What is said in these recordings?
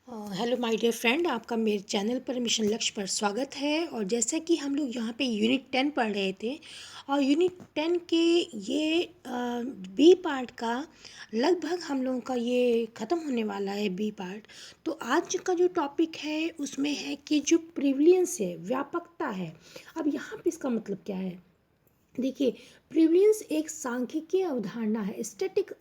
Hello my dear friend, आपका मेरे channel पर मिशन लक्ष्य पर स्वागत है। और जैसा कि हम लोग यहाँ पे यूनिट 10 पढ़ रहे थे और यूनिट 10 के ये बी पार्ट का लगभग हम लोगों का ये ख़त्म होने वाला है बी पार्ट। तो आज का जो टॉपिक है उसमें है कि जो प्रिविलियंस है, व्यापकता है। अब यहाँ पे इसका मतलब क्या है? देखिए, प्रिविलेंस एक सांख्यिकीय अवधारणा है, स्टैटिक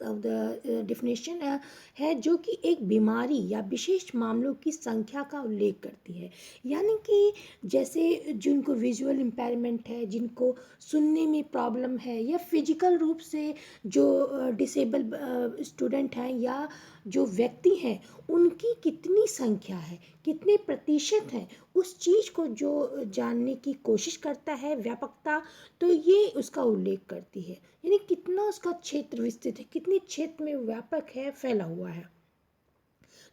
डिफिनेशन है जो कि एक बीमारी या विशेष मामलों की संख्या का उल्लेख करती है। यानी कि जैसे जिनको विजुअल इम्पेयरमेंट है, जिनको सुनने में प्रॉब्लम है, या फिजिकल रूप से जो डिसेबल स्टूडेंट हैं या जो व्यक्ति हैं, उनकी कितनी संख्या है, कितने प्रतिशत हैं, उस चीज़ को जो जानने की कोशिश करता है व्यापकता, तो ये उसका उल्लेख करती है। यानी कितना उसका क्षेत्र विस्तृत है, कितने क्षेत्र में व्यापक है, फैला हुआ है।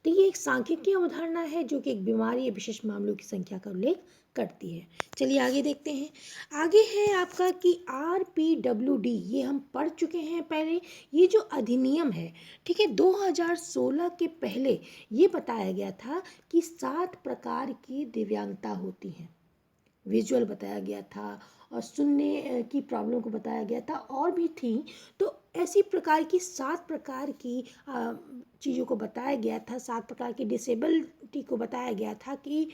तो ये एक सांख्यिकीय अवधारणा है जो कि एक बीमारी या विशेष मामलों की संख्या का उल्लेख करती है। चलिए आगे देखते हैं। आगे है आपका कि RPWD, ये हम पढ़ चुके हैं पहले। ये जो अधिनियम है, ठीक है, 2016 के पहले ये बताया गया था कि 7 प्रकार की दिव्यांगता होती हैं। विजुअल बताया गया था और सुनने की प्रॉब्लम को बताया गया था, और भी थी। तो ऐसी प्रकार की 7 प्रकार की चीज़ों को बताया गया था, 7 प्रकार की डिसेबिलिटी को बताया गया था कि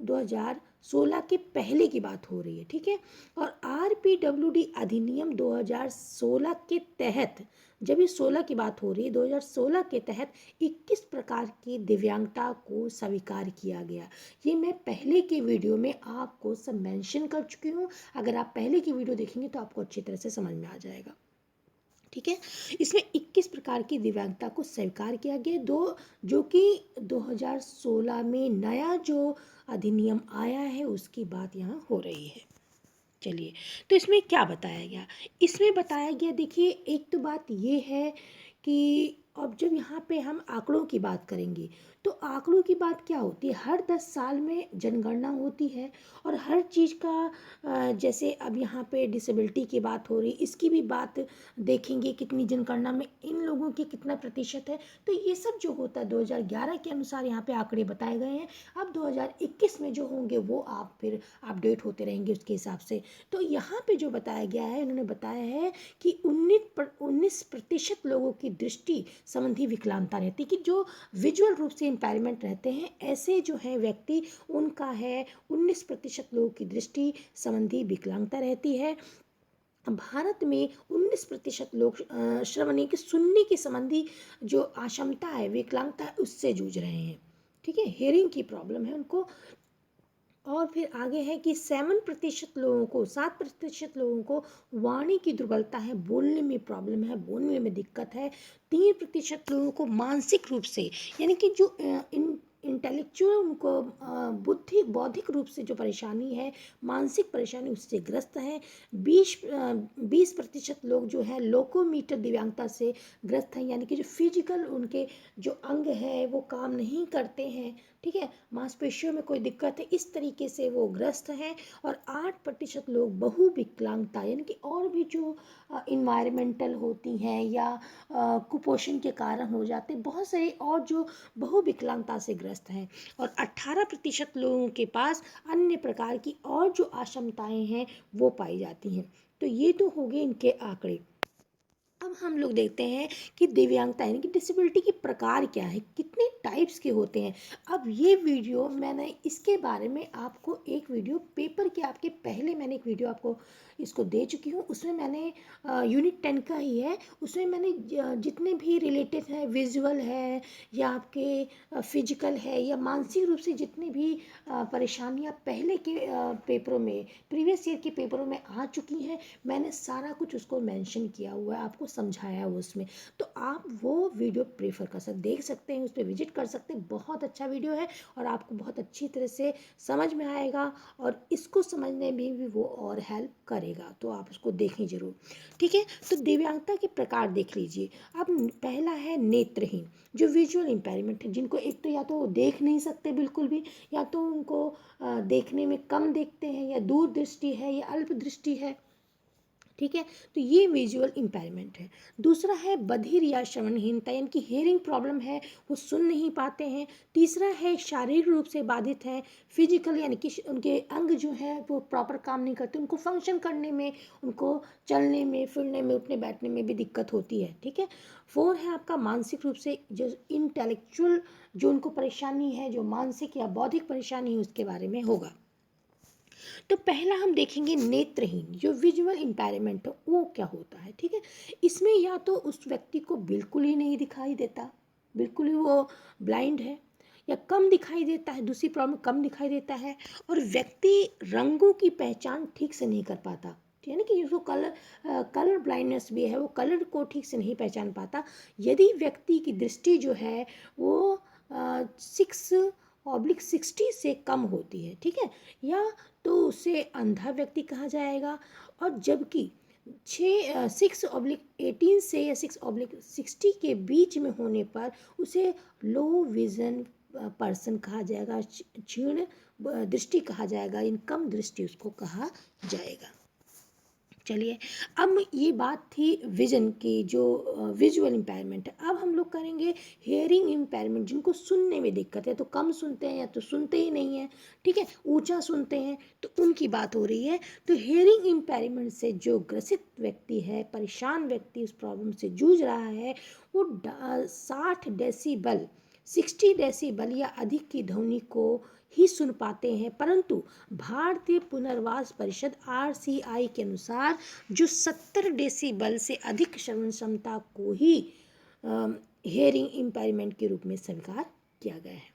2016 के पहले की बात हो रही है, ठीक है। और RPWD अधिनियम 2016 के तहत, जब ये 16 की बात हो रही है, 2016 के तहत 21 प्रकार की दिव्यांगता को स्वीकार किया गया। ये मैं पहले के वीडियो में आपको सब मेंशन कर चुकी हूँ। अगर आप पहले की वीडियो देखेंगे तो आपको अच्छी तरह से समझ में आ जाएगा, ठीक है। इसमें 21 प्रकार की दिव्यांगता को स्वीकार किया गया, जो कि 2016 में नया जो अधिनियम आया है उसकी बात यहाँ हो रही है। चलिए, तो इसमें क्या बताया गया? इसमें बताया गया, देखिए, एक तो बात ये है कि अब जब यहाँ पे हम आंकड़ों की बात करेंगे तो आंकड़ों की बात क्या होती है, हर 10 साल में जनगणना होती है और हर चीज़ का जैसे अब यहाँ पे डिसेबिलिटी की बात हो रही, इसकी भी बात देखेंगे कितनी जनगणना में इन लोगों की कितना प्रतिशत है। तो ये सब जो होता है 2011 के अनुसार यहाँ पे आंकड़े बताए गए हैं। अब 2021 में जो होंगे वो आप फिर अपडेट होते रहेंगे उसके हिसाब से। तो यहाँ पे जो बताया गया है, उन्होंने बताया है कि 19% लोगों की दृष्टि संबंधी विकलांगता रहती, कि जो विजुअल रूप से इम्पेयरमेंट रहते हैं, ऐसे जो है व्यक्ति, उनका है 19% लोगों की दृष्टि संबंधी विकलांगता रहती है। भारत में 19% लोग श्रवण के सुनने के संबंधी जो अक्षमता है, विकलांगता है, उससे जूझ रहे हैं, ठीक है, हेयरिंग की प्रॉब्लम है उनको। और फिर आगे है कि 7% लोगों को वाणी की दुर्बलता है, बोलने में प्रॉब्लम है, बोलने में दिक्कत है। 3% लोगों को मानसिक रूप से, यानी कि जो इंटेलेक्चुअल उनको बौद्धिक रूप से जो परेशानी है, मानसिक परेशानी, उससे ग्रस्त हैं। 20% लोग जो है लोकोमीटर दिव्यांगता से ग्रस्त हैं, यानी कि जो फिजिकल उनके जो अंग है वो काम नहीं करते हैं, ठीक है, मांसपेशियों में कोई दिक्कत है, इस तरीके से वो ग्रस्त हैं। और 8% लोग बहुविकलांगता, यानी कि और भी जो इन्वायरमेंटल होती हैं या कुपोषण के कारण हो जाते, बहुत सारे और जो बहुविकलांगता से ग्रस्त हैं। और 18% लोगों के पास अन्य प्रकार की और जो अक्षमताएं हैं वो पाई जाती हैं। तो ये तो हो गए इनके आंकड़े। अब हम लोग देखते हैं कि दिव्यांगता यानी कि डिसेबिलिटी के प्रकार क्या है, कितने टाइप्स के होते हैं। अब ये वीडियो मैंने इसके बारे में आपको एक वीडियो पेपर के आपके पहले मैंने एक वीडियो आपको इसको दे चुकी हूँ। उसमें मैंने यूनिट 10 का ही है, उसमें मैंने जितने भी रिलेटेड हैं, विजुअल है या आपके फिजिकल है या मानसिक रूप से जितनी भी परेशानियाँ पहले के पेपरों में, प्रीवियस ईयर के पेपरों में आ चुकी हैं, मैंने सारा कुछ उसको मेंशन किया हुआ है, आपको समझाया हुआ उसमें। तो आप वो वीडियो प्रेफर कर सकते, देख सकते हैं, उस पर विजिट कर सकते हैं। बहुत अच्छा वीडियो है और आपको बहुत अच्छी तरह से समझ में आएगा और इसको समझने में भी वो और हेल्प करेगा, तो आप उसको देखें ज़रूर, ठीक है। तो दिव्यांगता के प्रकार देख लीजिए। अब पहला है नेत्रहीन, जो विजुअल इम्पेयरमेंट है, जिनको एक तो या तो देख नहीं सकते बिल्कुल भी, या तो उनको देखने में कम देखते हैं, या दूर दृष्टि है या अल्प दृष्टि है, ठीक है। तो ये विजुअल इम्पेयरमेंट है। दूसरा है बधिर या श्रवणहीनता, यानी कि हेयरिंग प्रॉब्लम है, वो सुन नहीं पाते हैं। तीसरा है शारीरिक रूप से बाधित है, फिजिकल, यानी कि उनके अंग जो है वो प्रॉपर काम नहीं करते, उनको फंक्शन करने में, उनको चलने में, फिरने में, उठने बैठने में भी दिक्कत होती है, ठीक है। 4 है आपका मानसिक रूप से जो इंटेलेक्चुअल जो उनको परेशानी है, जो मानसिक या बौद्धिक परेशानी है, उसके बारे में होगा। तो पहला हम देखेंगे नेत्रहीन, जो विजुअल इम्पेयरमेंट है वो क्या होता है, ठीक है। इसमें या तो उस व्यक्ति को बिल्कुल ही नहीं दिखाई देता, बिल्कुल ही वो ब्लाइंड है, या कम दिखाई देता है, दूसरी प्रॉब्लम कम दिखाई देता है, और व्यक्ति रंगों की पहचान ठीक से नहीं कर पाता, यानी कि जिसको कलर ब्लाइंडनेस भी है, वो कलर को ठीक से नहीं पहचान पाता। यदि व्यक्ति की दृष्टि जो है वो 6/60 से कम होती है, ठीक है, या तो उसे अंधा व्यक्ति कहा जाएगा। और जबकि 6/18 से या 6/60 के बीच में होने पर उसे लो विजन पर्सन कहा जाएगा, क्षीण दृष्टि कहा जाएगा, इन कम दृष्टि उसको कहा जाएगा। चलिए, अब ये बात थी विजन की, जो विजुअल इम्पेयरमेंट है। अब हम लोग करेंगे हेयरिंग इम्पेयरमेंट, जिनको सुनने में दिक्कत है, तो कम सुनते हैं या तो सुनते ही नहीं है, ठीक है, ऊंचा सुनते हैं, तो उनकी बात हो रही है। तो हेयरिंग इम्पेयरमेंट से जो ग्रसित व्यक्ति है, परेशान व्यक्ति उस प्रॉब्लम से जूझ रहा है, वो 60 डेसीबल 60 डेसीबल या अधिक की ध्वनि को ही सुन पाते हैं, परंतु भारतीय पुनर्वास परिषद RCI के अनुसार जो 70 डेसीबल से अधिक श्रवण क्षमता को ही हेयरिंग इम्पेयरमेंट के रूप में स्वीकार किया गया है।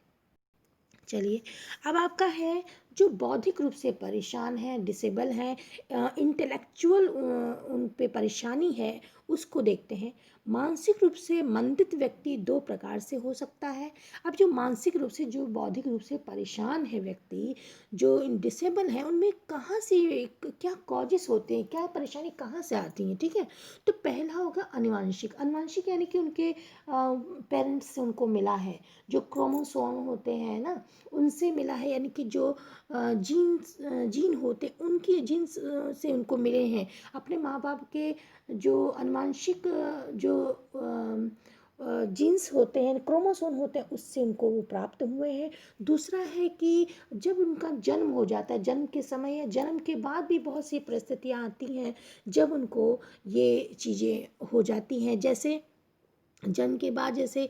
चलिए, अब आपका है जो बौद्धिक रूप से परेशान है, डिसेबल है, इंटेलेक्चुअल उन पे परेशानी है, उसको देखते हैं। मानसिक रूप से मंदित व्यक्ति 2 प्रकार से हो सकता है। अब जो मानसिक रूप से, जो बौद्धिक रूप से परेशान है व्यक्ति, जो डिसेबल है, उनमें कहाँ से क्या कॉजेस होते हैं, क्या परेशानी कहाँ से आती है, ठीक है। तो पहला होगा अनुवांशिक। अनुवांशिक यानी कि उनके पेरेंट्स से उनको मिला है, जो क्रोमोसोम होते हैं ना, उनसे मिला है, यानी कि जो जीन होते, उनकी जीन्स से उनको मिले हैं। अपने माँ बाप के जो अनुवांशिक जो जीन्स होते हैं, क्रोमोसोम होते हैं, उससे उनको वो प्राप्त हुए हैं। दूसरा है कि जब उनका जन्म हो जाता है, जन्म के समय या जन्म के बाद भी बहुत सी परिस्थितियाँ आती हैं जब उनको ये चीज़ें हो जाती हैं, जैसे जन्म के बाद जैसे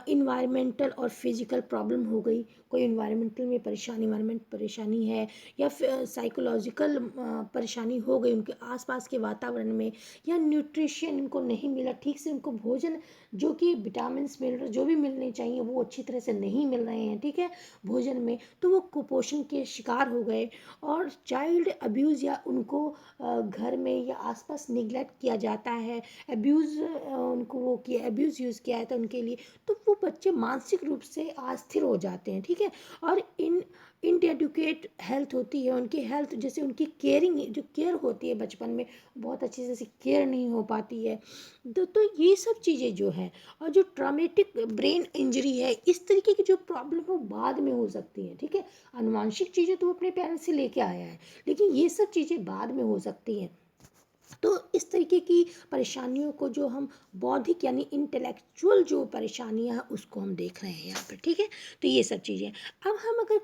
इन्वायरमेंटल और फिजिकल प्रॉब्लम हो गई, कोई इन्वायरमेंटल में इन्वायरमेंट परेशानी है, या फिर साइकोलॉजिकल परेशानी हो गई उनके आसपास के वातावरण में, या न्यूट्रिशन उनको नहीं मिला ठीक से, उनको भोजन जो कि विटामिन मिल जो भी मिलने चाहिए वो अच्छी तरह से नहीं मिल रहे हैं, ठीक है, भोजन में, तो वो कुपोषण के शिकार हो गए। और चाइल्ड अब्यूज़, या उनको घर में या आसपास निगलेक्ट किया जाता है, अब्यूज़ उनको वो किया, अब्यूज़ यूज़ किया है तो उनके लिए, तो वो बच्चे मानसिक रूप से अस्थिर हो जाते हैं, ठीक है। और इनएडुकेट हेल्थ होती है उनकी, हेल्थ जैसे उनकी केयरिंग, जो केयर होती है बचपन में, बहुत अच्छी से केयर नहीं हो पाती है। तो ये सब चीज़ें जो है, और जो ट्रॉमेटिक ब्रेन इंजरी है, इस तरीके की जो प्रॉब्लम है वो बाद में हो सकती है, ठीक है। आनुवांशिक चीज़ें तो वो अपने पेरेंट्स से लेके आया है, लेकिन ये सब चीज़ें बाद में हो सकती हैं। तो इस तरीके की परेशानियों को जो हम बौद्धिक यानी इंटेलेक्चुअल जो परेशानियां हैं उसको हम देख रहे हैं यहाँ पर, ठीक है। तो ये सब चीज़ें, अब हम अगर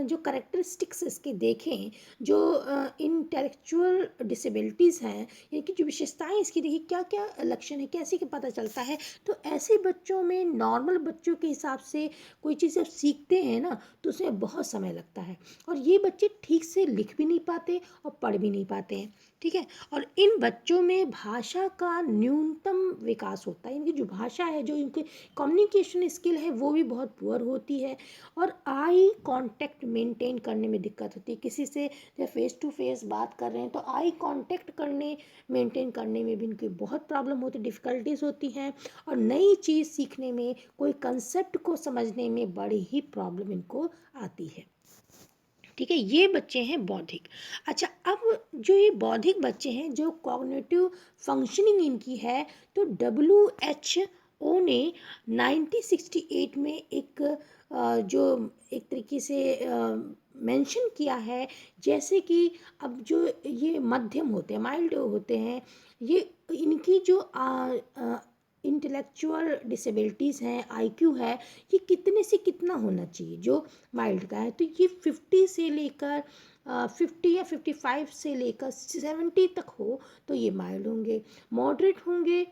जो करेक्टरिस्टिक्स इसके देखें, जो इंटेलेक्चुअल डिसेबिलिटीज़ हैं, यानी कि जो विशेषताएं इसकी देखिए, क्या क्या लक्षण है, कैसे कि पता चलता है। तो ऐसे बच्चों में नॉर्मल बच्चों के हिसाब से कोई चीज़ जब सीखते हैं ना, तो उसमें बहुत समय लगता है, और ये बच्चे ठीक से लिख भी नहीं पाते और पढ़ भी नहीं पाते हैं, ठीक है। और इन बच्चों में भाषा का न्यूनतम विकास होता है, इनकी जो भाषा है, जो इनकी कम्युनिकेशन स्किल है, वो भी बहुत पुअर होती है। और आई कांटेक्ट मेंटेन करने में दिक्कत होती है, किसी से जब फेस टू फेस बात कर रहे हैं तो आई कांटेक्ट मेंटेन करने में भी इनकी बहुत प्रॉब्लम होती है, डिफ़िकल्टीज होती हैं। और नई चीज़ सीखने में, कोई कंसेप्ट को समझने में बड़ी ही प्रॉब्लम इनको आती है, ठीक है। ये बच्चे हैं बौद्धिक। अच्छा, अब जो ये बौद्धिक बच्चे हैं, जो कॉग्निटिव फंक्शनिंग इनकी है, तो WHO ने 1968 में एक जो एक तरीके से मेंशन किया है, जैसे कि अब जो ये मध्यम होते हैं, माइल्ड होते हैं, ये इनकी जो इंटेलेक्चुअल डिसेबिलिटीज़ हैं, आईक्यू है, ये कितने से कितना होना चाहिए जो माइल्ड का है। तो ये 50 से लेकर 50 या 55 से लेकर 70 तक हो तो ये माइल्ड होंगे। मॉडरेट होंगे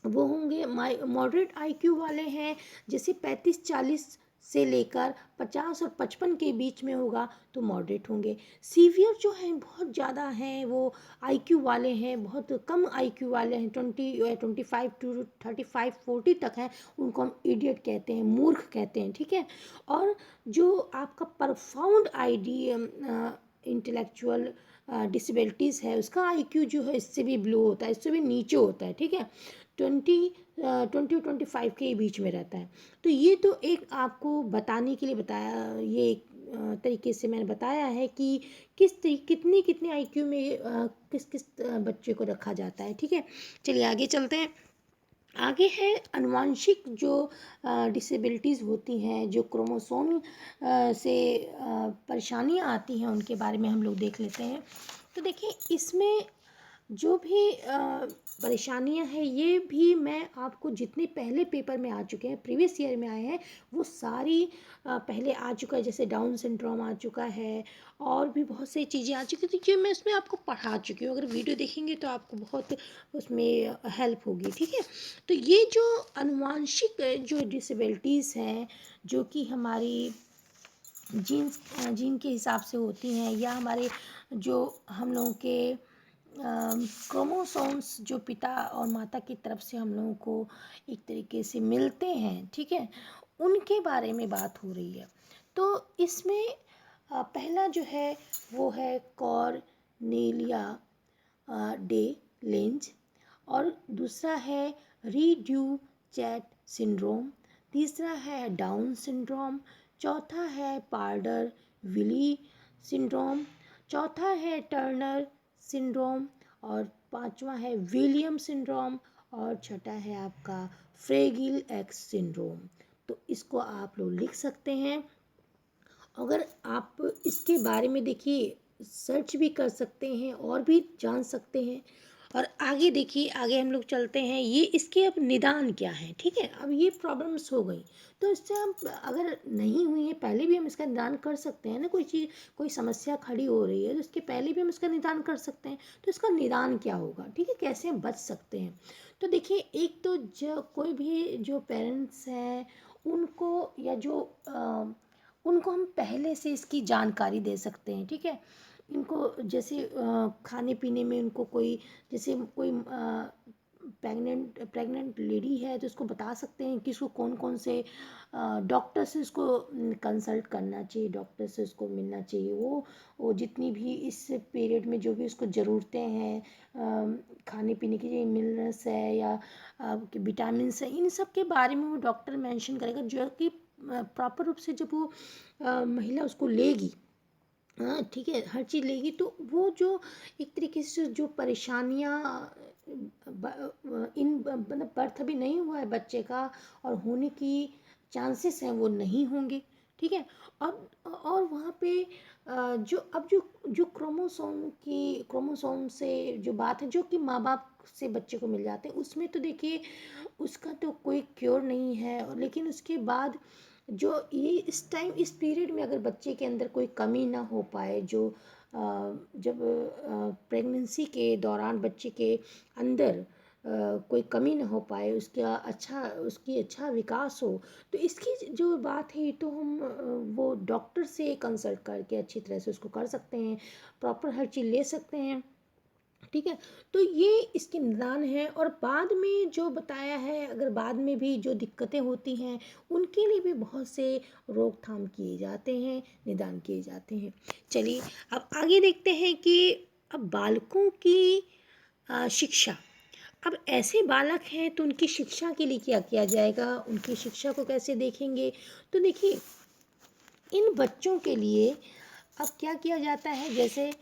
वो होंगे मॉडरेट आईक्यू वाले हैं, जैसे 35-40 से लेकर 50 और 55 के बीच में होगा तो मॉडरेट होंगे। सीवियर जो हैं बहुत ज़्यादा हैं, वो आईक्यू वाले हैं, बहुत कम आईक्यू वाले हैं, 25 टू 35-40 तक हैं, उनको हम इडियट कहते हैं, मूर्ख कहते हैं, ठीक है। और जो आपका परफाउंड इंटेलेक्चुअल डिसेबिलिटीज़ है, उसका आईक्यू जो है इससे भी बिलो होता है, इससे भी नीचे होता है, ठीक है। 20 और 25 के बीच में रहता है। तो ये तो एक आपको बताने के लिए बताया, ये एक तरीके से मैंने बताया है कि कितनी कितनी आईक्यू में किस किस बच्चे को रखा जाता है, ठीक है। चलिए आगे चलते हैं। आगे है अनुवांशिक जो डिसेबिलिटीज़ होती हैं, जो क्रोमोसोम से परेशानियां आती हैं, उनके बारे में हम लोग देख लेते हैं। तो देखिए इसमें जो भी परेशानियां हैं, ये भी मैं आपको जितने पहले पेपर में आ चुके हैं, प्रीवियस ईयर में आए हैं, वो सारी पहले आ चुका है, जैसे डाउन सिंड्रोम आ चुका है, और भी बहुत सी चीज़ें आ चुकी, तो ये मैं इसमें आपको पढ़ा चुकी हूँ। अगर वीडियो देखेंगे तो आपको बहुत उसमें हेल्प होगी, ठीक है। तो ये जो अनुवांशिक जो डिसेबिलिटीज़ हैं, जो कि हमारी जीन के हिसाब से होती हैं, या हमारे जो हम लोगों के क्रोमोसोम्स जो पिता और माता की तरफ से हम लोगों को एक तरीके से मिलते हैं, ठीक है, उनके बारे में बात हो रही है। तो इसमें पहला जो है वो है कॉर्नेलिया डे लेंज, और दूसरा है रीड्यूचेट सिंड्रोम, तीसरा है डाउन सिंड्रोम, चौथा है पार्डर विली सिंड्रोम, चौथा है टर्नर सिंड्रोम, और पांचवा है विलियम सिंड्रोम, और छठा है आपका फ्रेगिल एक्स सिंड्रोम। तो इसको आप लोग लिख सकते हैं। अगर आप इसके बारे में देखिए सर्च भी कर सकते हैं और भी जान सकते हैं। और आगे देखिए, आगे हम लोग चलते हैं, ये इसके अब निदान क्या है, ठीक है। अब ये प्रॉब्लम्स हो गई, तो इससे हम अगर नहीं हुई है पहले भी हम इसका निदान कर सकते हैं ना, कोई चीज़ कोई समस्या खड़ी हो रही है तो इसके पहले भी हम इसका निदान कर सकते हैं। तो इसका निदान क्या होगा, ठीक है, कैसे हम बच सकते हैं। तो देखिए, एक तो जो कोई भी जो पेरेंट्स हैं उनको, या जो उनको हम पहले से इसकी जानकारी दे सकते हैं, ठीक है। इनको जैसे खाने पीने में उनको कोई, जैसे कोई प्रेग्नेंट लेडी है तो उसको बता सकते हैं कि इसको कौन कौन से डॉक्टर से उसको कंसल्ट करना चाहिए, डॉक्टर से उसको मिलना चाहिए। वो जितनी भी इस पीरियड में जो भी उसको ज़रूरतें हैं, खाने पीने की जो मिनरल्स है या विटामिन्स है, इन सब के बारे में वो डॉक्टर मेंशन करेगा, जो कि प्रॉपर रूप से जब वो महिला उसको लेगी, हाँ ठीक है, हर चीज़ लेगी, तो वो जो एक तरीके से जो परेशानियाँ मतलब बर्थ अभी नहीं हुआ है बच्चे का और होने की चांसेस हैं वो नहीं होंगे, ठीक है। और वहाँ पे जो अब जो क्रोमोसोम से जो बात है, जो कि माँ बाप से बच्चे को मिल जाते हैं, उसमें तो देखिए उसका तो कोई क्योर नहीं है। लेकिन उसके बाद जो ये इस टाइम इस पीरियड में अगर बच्चे के अंदर कोई कमी ना हो पाए, जो जब प्रेगनेंसी के दौरान बच्चे के अंदर कोई कमी ना हो पाए, उसकी अच्छा विकास हो, तो इसकी जो बात है ये तो हम वो डॉक्टर से कंसल्ट करके अच्छी तरह से उसको कर सकते हैं, प्रॉपर हर चीज़ ले सकते हैं, ठीक है। तो ये इसके निदान है। और बाद में जो बताया है, अगर बाद में भी जो दिक्कतें होती हैं उनके लिए भी बहुत से रोकथाम किए जाते हैं, निदान किए जाते हैं। चलिए अब आगे देखते हैं कि अब बालकों की शिक्षा, अब ऐसे बालक हैं तो उनकी शिक्षा के लिए क्या किया जाएगा, उनकी शिक्षा को कैसे देखेंगे। तो देखिए, इन बच्चों के लिए अब क्या किया जाता है, जैसे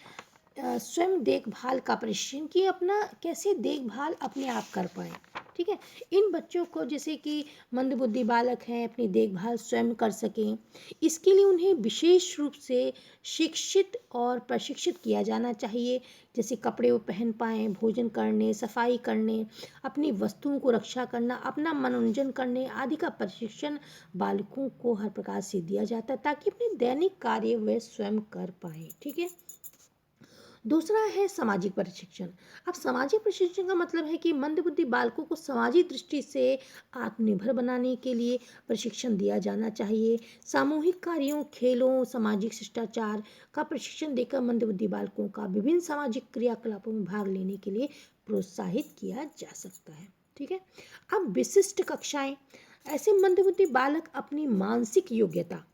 स्वयं देखभाल का प्रशिक्षण, कि अपना कैसे देखभाल अपने आप कर पाए, ठीक है। इन बच्चों को जैसे कि मंदबुद्धि बालक हैं अपनी देखभाल स्वयं कर सकें, इसके लिए उन्हें विशेष रूप से शिक्षित और प्रशिक्षित किया जाना चाहिए। जैसे कपड़े वो पहन पाएँ, भोजन करने, सफाई करने, अपनी वस्तुओं को रक्षा करना, अपना मनोरंजन करने आदि का प्रशिक्षण बालकों को हर प्रकार से दिया जाता है ताकि अपने दैनिक कार्य वे स्वयं कर पाएँ। ठीक है। दूसरा है सामाजिक प्रशिक्षण। अब सामाजिक प्रशिक्षण का मतलब है कि मंदबुद्धि बालकों को सामाजिक दृष्टि से आत्मनिर्भर बनाने के लिए प्रशिक्षण दिया जाना चाहिए। सामूहिक कार्यों, खेलों, सामाजिक शिष्टाचार का प्रशिक्षण देकर मंदबुद्धि बालकों का विभिन्न सामाजिक क्रियाकलापों में भाग लेने के लिए प्रोत्साहित किया जा सकता है। ठीक है। अब विशिष्ट कक्षाएं, ऐसे मंदबुद्धि बालक अपनी मानसिक योग्यता,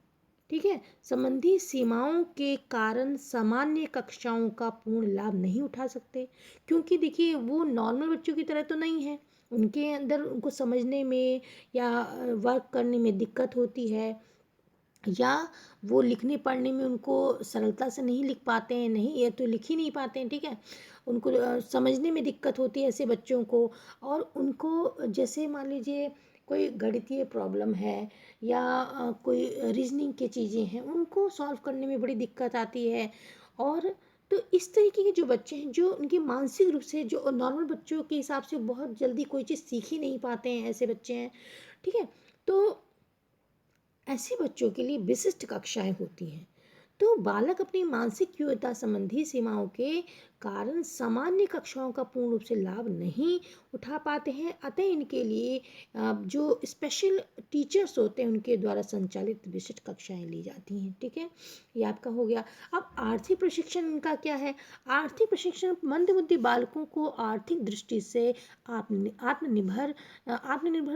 ठीक है, संबंधी सीमाओं के कारण सामान्य कक्षाओं का पूर्ण लाभ नहीं उठा सकते, क्योंकि देखिए वो नॉर्मल बच्चों की तरह तो नहीं है। उनके अंदर उनको समझने में या वर्क करने में दिक्कत होती है, या वो लिखने पढ़ने में उनको सरलता से नहीं लिख पाते हैं, नहीं ये तो लिख ही नहीं पाते हैं। ठीक है। उनको समझने में दिक्कत होती है ऐसे बच्चों को। और उनको जैसे मान लीजिए कोई गणितीय प्रॉब्लम है या कोई रीजनिंग की चीज़ें हैं, उनको सॉल्व करने में बड़ी दिक्कत आती है। और तो इस तरीके के जो बच्चे हैं, जो उनकी मानसिक रूप से जो नॉर्मल बच्चों के हिसाब से बहुत जल्दी कोई चीज़ सीख ही नहीं पाते हैं, ऐसे बच्चे हैं। ठीक है। तो ऐसे बच्चों के लिए विशिष्ट कक्षाएं होती हैं। तो बालक अपनी मानसिक योग्यता संबंधी सीमाओं के कारण सामान्य कक्षाओं का पूर्ण रूप से लाभ नहीं उठा पाते हैं, अतः इनके लिए जो स्पेशल टीचर्स होते हैं उनके द्वारा संचालित विशिष्ट कक्षाएं ली जाती हैं। ठीक है। ये आपका हो गया। अब आर्थिक प्रशिक्षण इनका क्या है? आर्थिक प्रशिक्षण मंदबुद्धि बालकों को आर्थिक दृष्टि से आत्मनिर्भर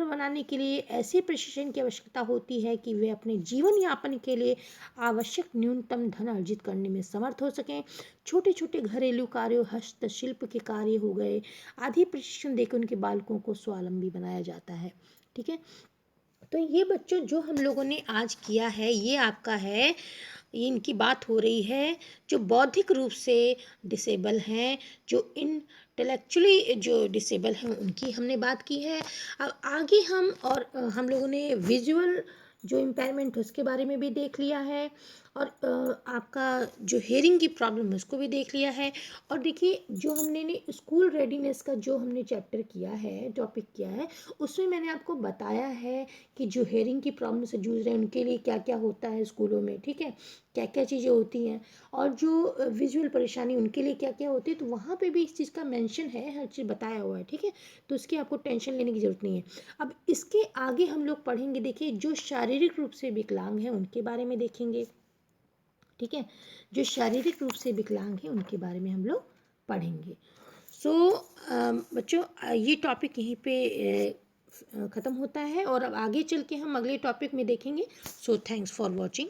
बनाने के लिए ऐसे प्रशिक्षण की आवश्यकता होती है कि वे अपने जीवन यापन के लिए आवश्यक न्यूनतम धन अर्जित करने में समर्थ हो सकें। छोटे छोटे घरेलू कार्यों, हस्तशिल्प के कार्य हो गए आदि प्रशिक्षण देकर उनके बालकों को स्वावलंबी बनाया जाता है। ठीक है। तो ये बच्चों जो हम लोगों ने आज किया है, ये आपका है, ये इनकी बात हो रही है जो बौद्धिक रूप से डिसेबल हैं, जो इंटेलेक्चुअली जो डिसेबल हैं उनकी हमने बात की है। अब आगे हम लोगों ने विजुअल जो इम्पेयरमेंट है उसके बारे में भी देख लिया है, और आपका जो हेयरिंग की प्रॉब्लम है उसको भी देख लिया है। और देखिए जो हमने ने स्कूल रेडीनेस का जो हमने चैप्टर किया है, टॉपिक किया है, उसमें मैंने आपको बताया है कि जो हेयरिंग की प्रॉब्लम से जूझ रहे हैं उनके लिए क्या क्या होता है स्कूलों में। ठीक है। क्या क्या चीज़ें होती हैं, और जो विजुअल परेशानी उनके लिए क्या क्या होती है, तो वहाँ पे भी इस चीज़ का मेंशन है, हर चीज़ बताया हुआ है। ठीक है। तो उसकी आपको टेंशन लेने की ज़रूरत नहीं है। अब इसके आगे हम लोग पढ़ेंगे, देखिए जो शारीरिक रूप से विकलांग हैं उनके बारे में देखेंगे। ठीक है। जो शारीरिक रूप से विकलांग हैं उनके बारे में हम लोग पढ़ेंगे। सो बच्चों ये टॉपिक यहीं पे ख़त्म होता है, और अब आगे चल के हम अगले टॉपिक में देखेंगे। So thanks for watching.